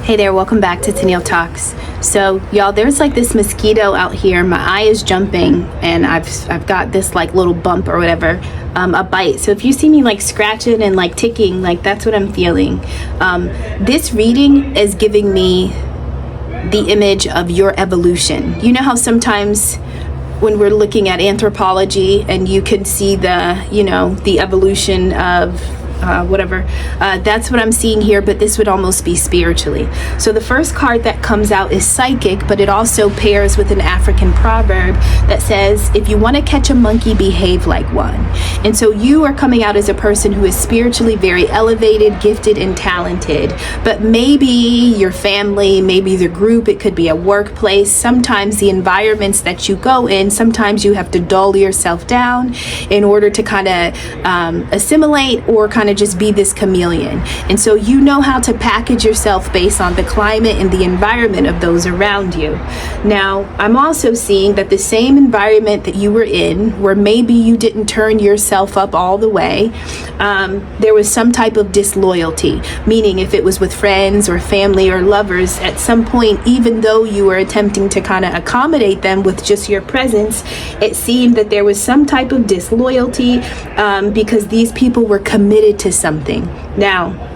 Hey there, welcome back to Tennille Talks. So y'all, there's like this mosquito out here. My eye is jumping and I've got this like little bump or whatever, a bite. So if you see me like scratching and like ticking, like that's what I'm feeling. This reading is giving me the image of your evolution. You know how sometimes when we're looking at anthropology and you can see the evolution of that's what I'm seeing here, but this would almost be spiritually. So the first card that comes out is psychic, but it also pairs with an African proverb that says, if you want to catch a monkey, behave like one. And so you are coming out as a person who is spiritually very elevated, gifted, and talented, but maybe your family, maybe the group, it could be a workplace, sometimes the environments that you go in, sometimes you have to dull yourself down in order to kind of assimilate or kind of just be this chameleon. And so you know how to package yourself based on the climate and the environment of those around you. Now, I'm also seeing that the same environment that you were in, where maybe you didn't turn yourself up all the way, there was some type of disloyalty, meaning if it was with friends or family or lovers, at some point, even though you were attempting to kind of accommodate them with just your presence, it seemed that there was some type of disloyalty because these people were committed to something. Now,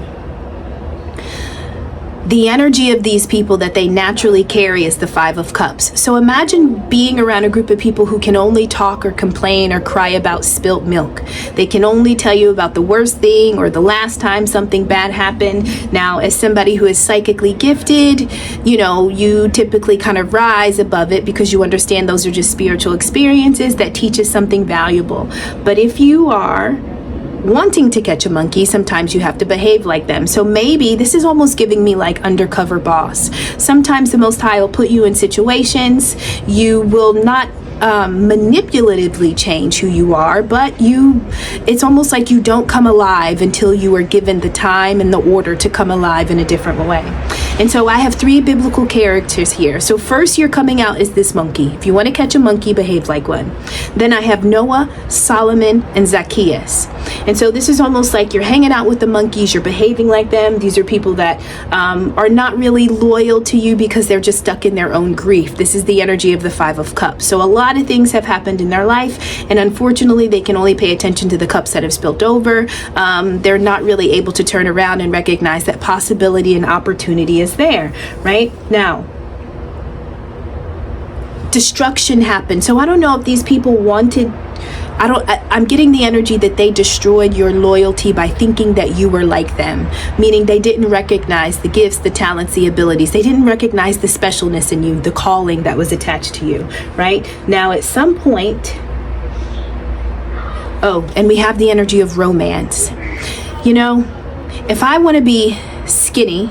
the energy of these people that they naturally carry is the Five of Cups. So imagine being around a group of people who can only talk or complain or cry about spilt milk. They can only tell you about the worst thing or the last time something bad happened. Now, as somebody who is psychically gifted, you typically kind of rise above it because you understand those are just spiritual experiences that teach us something valuable. But if you are wanting to catch a monkey, sometimes you have to behave like them. So maybe this is almost giving me like undercover boss. Sometimes the Most High will put you in situations you will not manipulatively change who you are, but it's almost like you don't come alive until you are given the time and the order to come alive in a different way. And so I have three biblical characters here. So first, you're coming out as this monkey. If you want to catch a monkey, behave like one. Then I have Noah, Solomon, and Zacchaeus. And so this is almost like you're hanging out with the monkeys, you're behaving like them. These are people that are not really loyal to you because they're just stuck in their own grief. This is the energy of the Five of Cups. So a lot of things have happened in their life, and unfortunately they can only pay attention to the cups that have spilled over. They're not really able to turn around and recognize that possibility and opportunity is there. Right now, destruction happened. So I don't know if these people wanted, I'm getting the energy that they destroyed your loyalty by thinking that you were like them, meaning they didn't recognize the gifts, the talents, the abilities. They didn't recognize the specialness in you, the calling that was attached to you, right? Now, at some point, and we have the energy of romance. If I want to be skinny,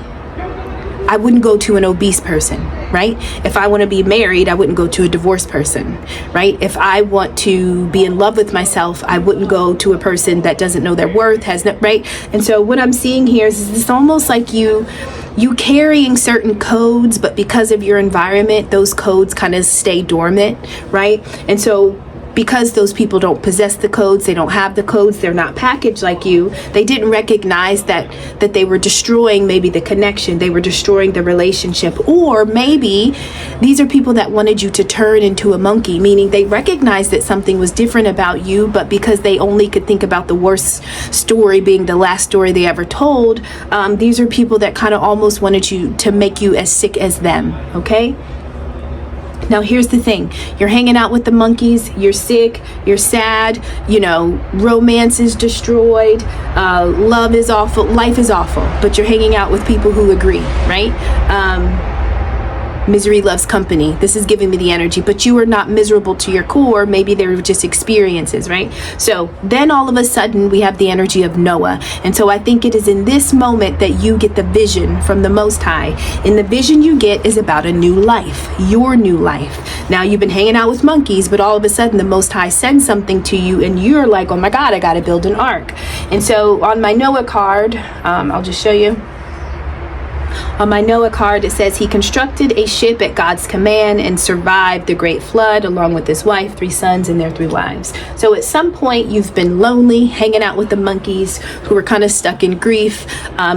I wouldn't go to an obese person, right? If I want to be married, I wouldn't go to a divorced person, right? If I want to be in love with myself, I wouldn't go to a person that doesn't know their worth, right? And so what I'm seeing here is it's almost like you carrying certain codes, but because of your environment, those codes kind of stay dormant, right? And so because those people don't possess the codes, they don't have the codes, they're not packaged like you, they didn't recognize that they were destroying maybe the connection, they were destroying the relationship. Or maybe these are people that wanted you to turn into a monkey, meaning they recognized that something was different about you, but because they only could think about the worst story being the last story they ever told, these are people that kind of almost wanted you to make you as sick as them, okay? Now, here's the thing. You're hanging out with the monkeys, you're sick, you're sad, romance is destroyed, love is awful, life is awful, but you're hanging out with people who agree, right? Misery loves company. This is giving me the energy, but you are not miserable to your core. Maybe they were just experiences, right? So then all of a sudden we have the energy of Noah. And so I think it is in this moment that you get the vision from the Most High. And the vision you get is about a new life, your new life. Now you've been hanging out with monkeys, but all of a sudden the Most High sends something to you and you're like, oh my God, I got to build an ark. And so on my Noah card, I'll just show you. On my Noah card, it says he constructed a ship at God's command and survived the great flood along with his wife, 3 sons, and their 3 wives. So at some point, you've been lonely, hanging out with the monkeys who are kind of stuck in grief.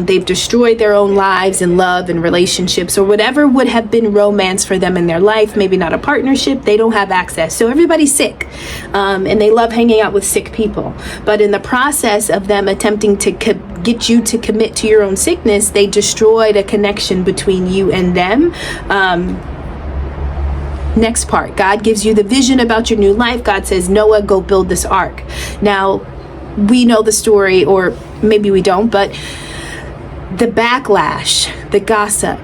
They've destroyed their own lives and love and relationships or whatever would have been romance for them in their life. Maybe not a partnership. They don't have access. So everybody's sick, and they love hanging out with sick people. But in the process of them attempting to get you to commit to your own sickness, they destroyed a connection between you and them. Next part, God gives you the vision about your new life. God says, Noah, go build this ark. Now, we know the story, or maybe we don't, but the backlash, the gossip,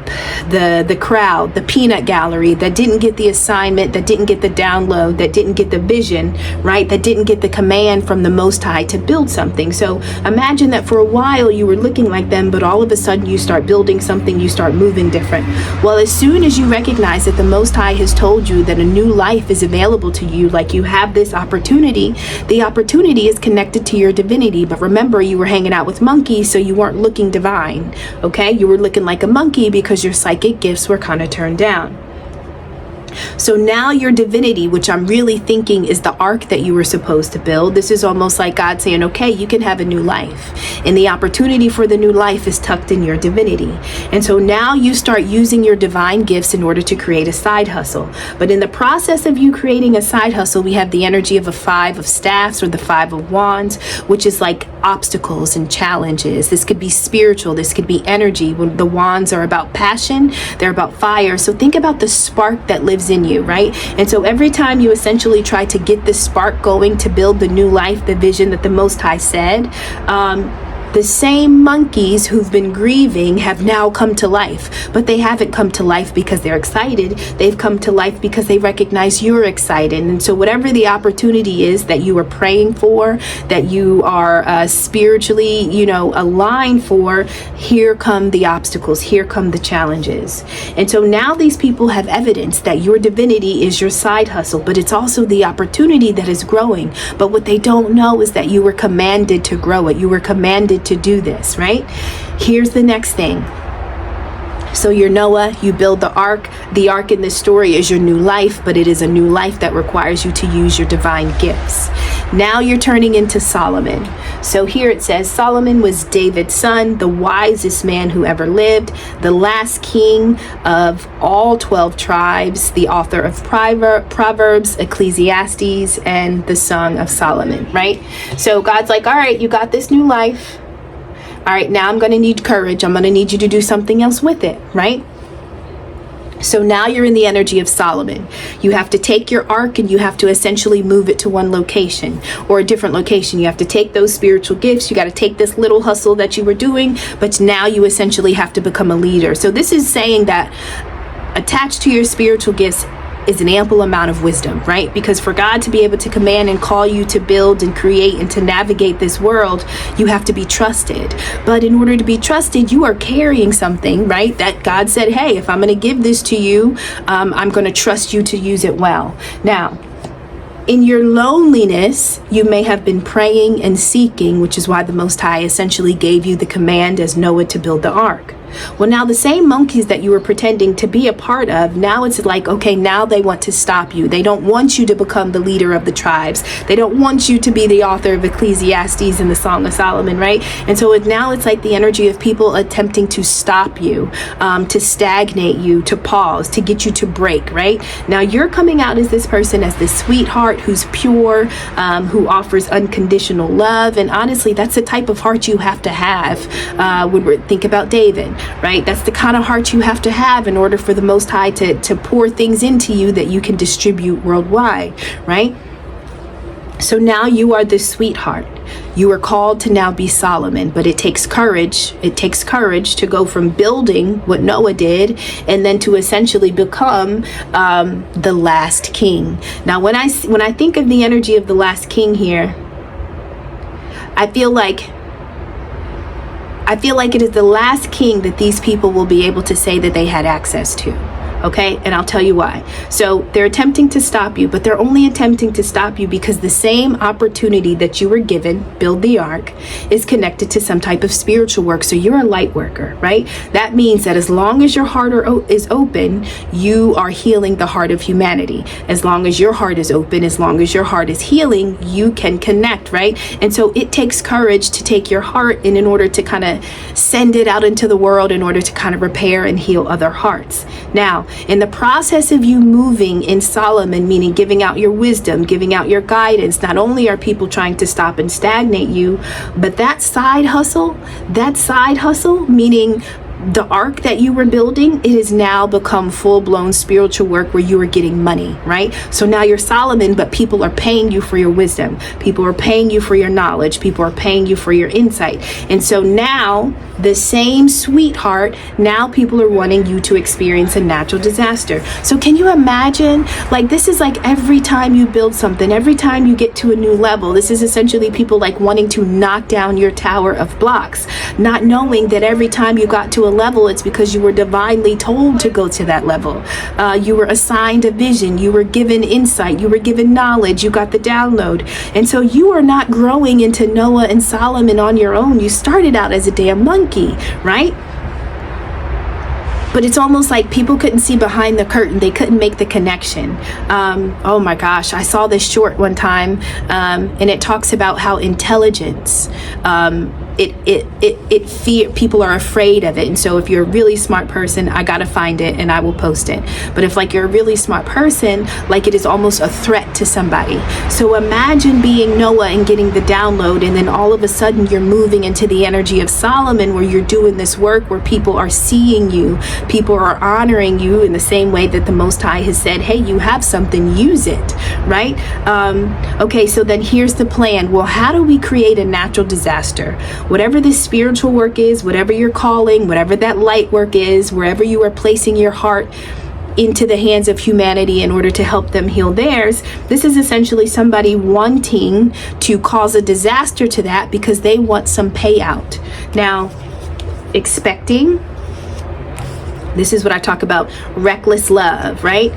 the crowd, the peanut gallery that didn't get the assignment, that didn't get the download, that didn't get the vision, right? That didn't get the command from the Most High to build something. So imagine that for a while you were looking like them, but all of a sudden you start building something, you start moving different. Well, as soon as you recognize that the Most High has told you that a new life is available to you, like you have this opportunity, the opportunity is connected to your divinity. But remember, you were hanging out with monkeys, so you weren't looking divine. Okay, you were looking like a monkey because your psychic gifts were kind of turned down. So now your divinity, which I'm really thinking is the ark that you were supposed to build, this is almost like God saying, okay, you can have a new life. And the opportunity for the new life is tucked in your divinity. And so now you start using your divine gifts in order to create a side hustle. But in the process of you creating a side hustle, we have the energy of a 5 of staffs or the 5 of wands, which is like obstacles and challenges. This could be spiritual. This could be energy. When the wands are about passion, they're about fire. So think about the spark that lives in you, right? And so every time you essentially try to get this spark going to build the new life, the vision that the Most High said, the same monkeys who've been grieving have now come to life, but they haven't come to life because they're excited. They've come to life because they recognize you're excited. And so whatever the opportunity is that you are praying for, that you are spiritually, aligned for, here come the obstacles, here come the challenges. And so now these people have evidence that your divinity is your side hustle, but it's also the opportunity that is growing. But what they don't know is that you were commanded to grow it. You were commanded to do this, right? Here's the next thing. So you're Noah, you build the ark. The ark in this story is your new life, but it is a new life that requires you to use your divine gifts. Now you're turning into Solomon. So here it says, Solomon was David's son, the wisest man who ever lived, the last king of all 12 tribes, the author of Proverbs, Ecclesiastes, and the Song of Solomon, right? So God's like, all right, you got this new life. All right, now I'm going to need courage. I'm going to need you to do something else with it, right? So now you're in the energy of Solomon. You have to take your ark and you have to essentially move it to one location or a different location. You have to take those spiritual gifts. You got to take this little hustle that you were doing, but now you essentially have to become a leader. So this is saying that attached to your spiritual gifts is an ample amount of wisdom, right? Because for God to be able to command and call you to build and create and to navigate this world, you have to be trusted. But in order to be trusted, you are carrying something, right? That God said, hey, if I'm going to give this to you, I'm going to trust you to use it well. Now, in your loneliness, you may have been praying and seeking, which is why the Most High essentially gave you the command as Noah to build the ark. Well, now the same monkeys that you were pretending to be a part of, now it's like, okay, now they want to stop you. They don't want you to become the leader of the tribes. They don't want you to be the author of Ecclesiastes and the Song of Solomon, right? And so now it's like the energy of people attempting to stop you, to stagnate you, to pause, to get you to break, right? Now you're coming out as this person, as this sweetheart who's pure, who offers unconditional love. And honestly, that's the type of heart you have to have when we think about David. Right? That's the kind of heart you have to have in order for the Most High to pour things into you that you can distribute worldwide, right? So now you are this sweetheart. You are called to now be Solomon, but it takes courage. It takes courage to go from building what Noah did and then to essentially become the last king. Now, when I think of the energy of the last king here, I feel like it is the last king that these people will be able to say that they had access to. Okay, and I'll tell you why. So they're attempting to stop you, but they're only attempting to stop you because the same opportunity that you were given, build the ark, is connected to some type of spiritual work. So you're a light worker, right? That means that as long as your heart is open, you are healing the heart of humanity. As long as your heart is open, as long as your heart is healing, you can connect, right? And so it takes courage to take your heart and in order to kind of send it out into the world in order to kind of repair and heal other hearts. Now, in the process of you moving in Solomon, meaning giving out your wisdom, giving out your guidance, not only are people trying to stop and stagnate you, but that side hustle, meaning the ark that you were building, it has now become full-blown spiritual work where you are getting money, right? So now you're Solomon, but people are paying you for your wisdom. People are paying you for your knowledge. People are paying you for your insight. And so now the same sweetheart, now people are wanting you to experience a natural disaster. So can you imagine, like, this is like every time you build something, every time you get to a new level, this is essentially people like wanting to knock down your tower of blocks, not knowing that every time you got to a level, it's because you were divinely told to go to that level. You were assigned a vision, you were given insight, you were given knowledge, you got the download. And so you are not growing into Noah and Solomon on your own. You started out as a damn monkey, right? But it's almost like people couldn't see behind the curtain. They couldn't make the connection. Oh my gosh, I saw this short one time, and it talks about how intelligence, people are afraid of it. And so if you're a really smart person, I gotta find it and I will post it. But if like you're a really smart person, like it is almost a threat to somebody. So imagine being Noah and getting the download, and then all of a sudden you're moving into the energy of Solomon, where you're doing this work where people are seeing you, people are honoring you in the same way that the Most High has said, hey, you have something, use it, right? Okay, so then here's the plan. Well, how do we create a natural disaster? Whatever this spiritual work is, whatever you're calling, whatever that light work is, wherever you are placing your heart into the hands of humanity in order to help them heal theirs, this is essentially somebody wanting to cause a disaster to that because they want some payout. Now, expecting, this is what I talk about, reckless love, right?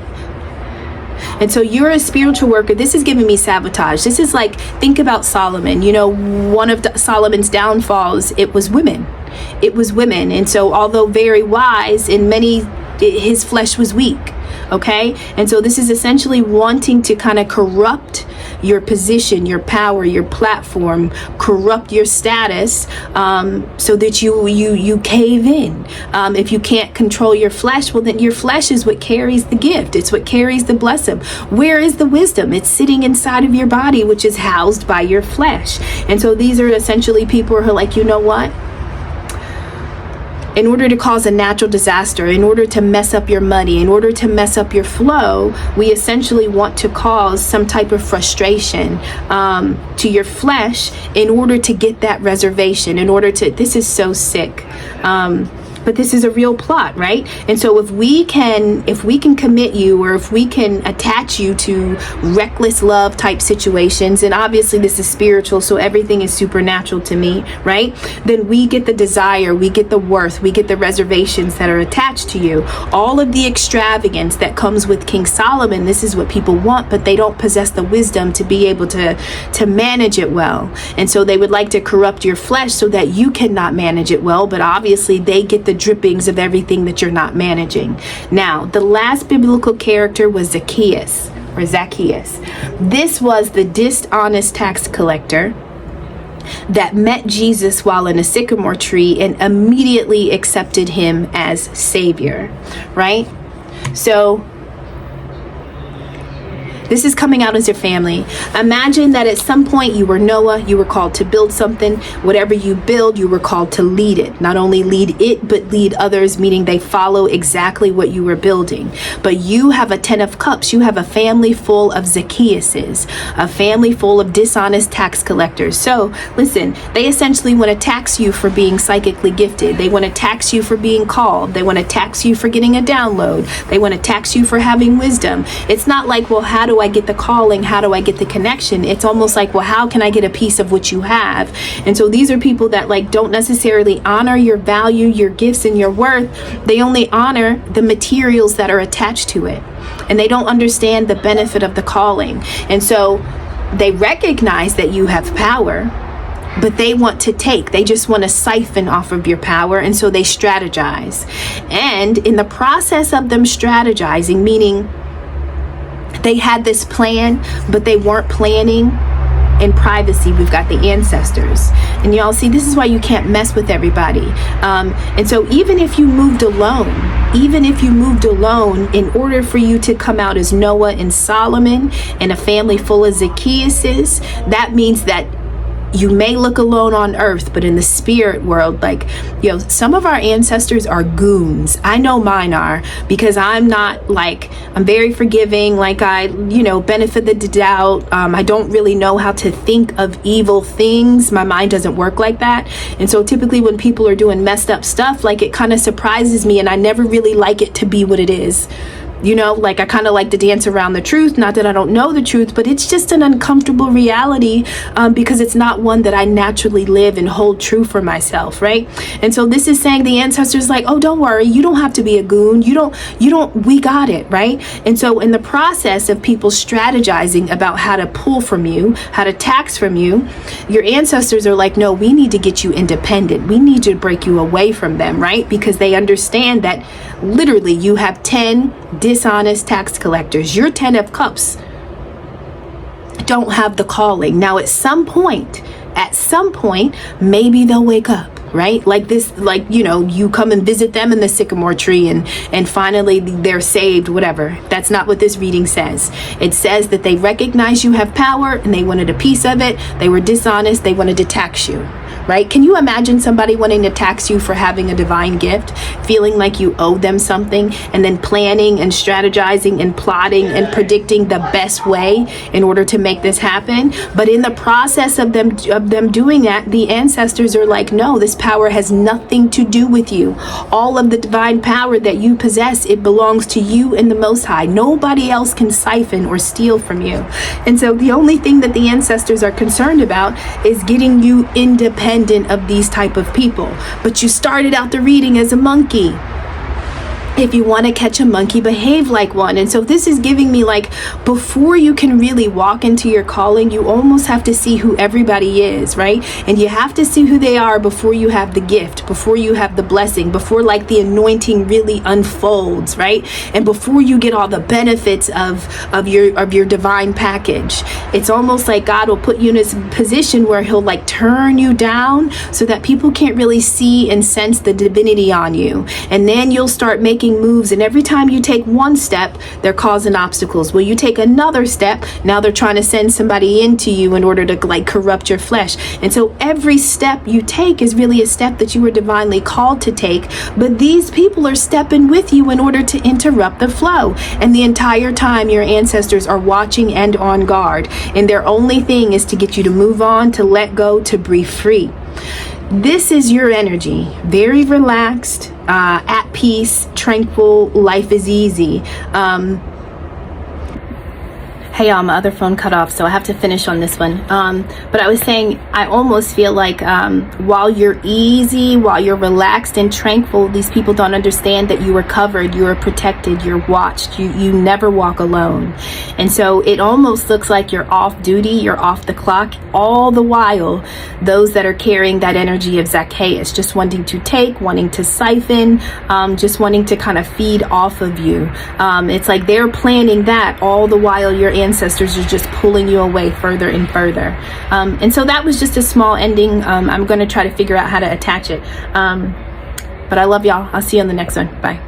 And so you're a spiritual worker. This is giving me sabotage. This is like, think about Solomon. You know, one of Solomon's downfalls, it was women. It was women. And so although very wise, in many, his flesh was weak. Okay? And so this is essentially wanting to kind of corrupt your position, your power, your platform, corrupt your status, so that you cave in. If you can't control your flesh, well, then your flesh is what carries the gift. It's what carries the blessing. Where is the wisdom? It's sitting inside of your body, which is housed by your flesh. And so these are essentially people who are like, you know what? In order to cause a natural disaster, in order to mess up your money, in order to mess up your flow, we essentially want to cause some type of frustration to your flesh in order to get that reservation, in order to, this is so sick. But this is a real plot, right? And so if we can commit you, or if we can attach you to reckless love type situations, and obviously this is spiritual, so everything is supernatural to me, right? Then we get the desire, we get the worth, we get the reservations that are attached to you. All of the extravagance that comes with King Solomon, this is what people want, but they don't possess the wisdom to be able to manage it well. And so they would like to corrupt your flesh so that you cannot manage it well, but obviously they get the drippings of everything that you're not managing. Now, the last biblical character was Zacchaeus. This was the dishonest tax collector that met Jesus while in a sycamore tree and immediately accepted him as Savior, right? So this is coming out as your family. Imagine that at some point you were Noah, you were called to build something. Whatever you build, you were called to lead it. Not only lead it, but lead others, meaning they follow exactly what you were building. But you have a 10 of cups. You have a family full of Zacchaeuses, a family full of dishonest tax collectors. So listen, they essentially want to tax you for being psychically gifted. They want to tax you for being called. They want to tax you for getting a download. They want to tax you for having wisdom. It's not like, well, how do do I get the calling? How do I get the connection? It's almost like, well, how can I get a piece of what you have? And so these are people that like don't necessarily honor your value, your gifts, and your worth. They only honor the materials that are attached to it. And they don't understand the benefit of the calling. And so they recognize that you have power, but they want to take. They just want to siphon off of your power. And so they strategize. And in the process of them strategizing, meaning they had this plan, but they weren't planning in privacy, we've got the ancestors. And y'all see, this is why you can't mess with everybody. And so even if you moved alone, in order for you to come out as Noah and Solomon and a family full of Zacchaeuses, that means that you may look alone on earth, but in the spirit world, like, you know, some of our ancestors are goons. I know mine are, because I'm not like, I'm very forgiving. Like I, you know, benefit the doubt. I don't really know how to think of evil things. My mind doesn't work like that. And so typically when people are doing messed up stuff, like it kind of surprises me, and I never really like it to be what it is. You know, like I kind of like to dance around the truth. Not that I don't know the truth, but it's just an uncomfortable reality because it's not one that I naturally live and hold true for myself, right? And so this is saying the ancestors like, oh, don't worry, you don't have to be a goon. You don't, we got it, right? And so in the process of people strategizing about how to pull from you, how to tax from you, your ancestors are like, no, we need to get you independent. We need to break you away from them, right? Because they understand that literally you have 10 dishonest tax collectors. Your 10 of cups don't have the calling. Now at some point, maybe they'll wake up, right? Like this, like, you know, you come and visit them in the sycamore tree and finally they're saved, whatever. That's not what this reading says. It says that they recognize you have power and they wanted a piece of it. They were dishonest. They wanted to tax you. Right? Can you imagine somebody wanting to tax you for having a divine gift, feeling like you owe them something, and then planning and strategizing and plotting and predicting the best way in order to make this happen? But in the process of them doing that, the ancestors are like, no, this power has nothing to do with you. All of the divine power that you possess, it belongs to you and the Most High. Nobody else can siphon or steal from you. And so the only thing that the ancestors are concerned about is getting you independent of these type of people. But you started out the reading as a monkey. If you want to catch a monkey, behave like one. And so this is giving me like, before you can really walk into your calling, you almost have to see who everybody is, right? And you have to see who they are before you have the gift, before you have the blessing, before like the anointing really unfolds, right? And before you get all the benefits of your divine package. It's almost like God will put you in a position where he'll like turn you down so that people can't really see and sense the divinity on you. And then you'll start making moves, and every time you take one step, they're causing obstacles. Well, you take another step, now they're trying to send somebody into you in order to like corrupt your flesh. And so every step you take is really a step that you were divinely called to take, but these people are stepping with you in order to interrupt the flow. And the entire time your ancestors are watching and on guard, and their only thing is to get you to move on, to let go, to breathe free. This is your energy, very relaxed, at peace, tranquil, life is easy. Hey y'all, my other phone cut off, so I have to finish on this one. But I was saying, I almost feel like while you're easy, while you're relaxed and tranquil, these people don't understand that you are covered, you are protected, you're watched, you never walk alone. And so it almost looks like you're off duty, you're off the clock, all the while those that are carrying that energy of Zacchaeus, just wanting to take, wanting to siphon, just wanting to kind of feed off of you. It's like they're planning that all the while your ancestors are just pulling you away further and further. And so that was just a small ending. I'm going to try to figure out how to attach it. But I love y'all. I'll see you on the next one. Bye.